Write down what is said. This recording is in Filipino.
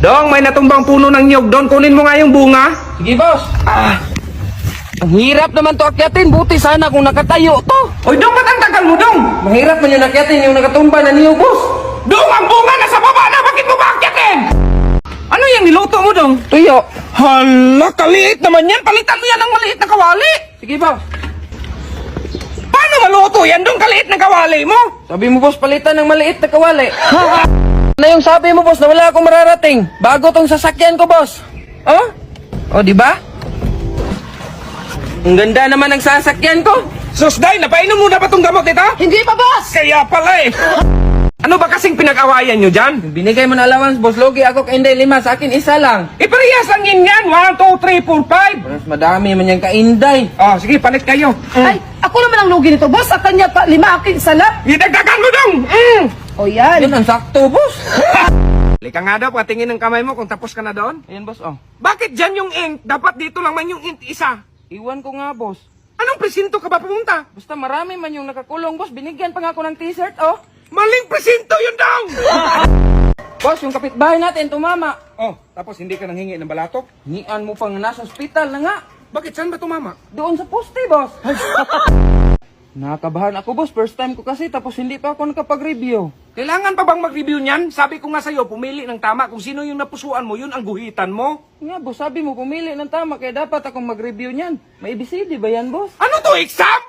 Dong, may natumbang puno ng nyog doon. Kunin mo nga yung bunga. Sige, boss. Ang hirap naman to akyatin. Buti sana kung nakatayo to. Oy, Dong, ba't ang tagal mo, Dong? Mahirap man yung akyatin yung nakatumba na niyo, boss. Dong, ang bunga nasa baba na. Bakit mo ba akyatin? Ano yung niluto mo, Dong? Tuyo. Hala, kaliit naman yan. Palitan mo yan ng maliit na kawali. Sige, boss. Paano maluto yan, Dong? Kaliit na kawali mo. Sabi mo, boss, palitan ng maliit na kawali. Ano yung sabi mo, boss, na wala akong mararating? Bago tong sasakyan ko, boss. Oh? Oh, di ba? Ang ganda naman ng sasakyan ko. Susday, napainom mo na ba itong gamot ito? Hindi pa, boss! Kaya pala eh. Ano ba kasing pinag-awayan nyo dyan? Binigay mo na allowance, boss. Logi ako kay Inday 5. Sa akin, isa lang. Iparehas lang yun yan. 1, 2, 3, 4, 5. Mas madami man yung ka-Inday. Oh, sige, palit kayo. Ay, ako naman ang lugi nito, boss. Sa kanya pa, 5 akin, isa lang. Idagdagan mo, Dong. O yan. Yun ang sakto, boss. Lika nga daw, patingin ng kamay mo kung tapos ka na doon. Ayan, boss, oh. Bakit dyan yung ink? Dapat dito lang man yung ink isa. Iwan ko nga, boss. Anong presinto ka ba pumunta? Basta marami man yung nakakulong, boss. Binigyan pa nga ako ng t-shirt, oh. Maling presinto yun, Dong! Boss, yung kapitbahay natin, tumama. Oh, tapos hindi ka nanghingi ng balatok? Hingian mo pang nasa ospital na nga. Bakit saan ba tumama? Doon sa poste, boss. Nakakabahan ako, boss. First time ko kasi, tapos hindi pa ako nakapag-review. Kailangan pa bang mag-review niyan? Sabi ko nga sa'yo, pumili ng tama. Kung sino yung napusuan mo, yun ang guhitan mo. Nga, boss, sabi mo, pumili ng tama, kaya dapat akong mag-review niyan. May ABCD ba yan, boss? Ano to, exam?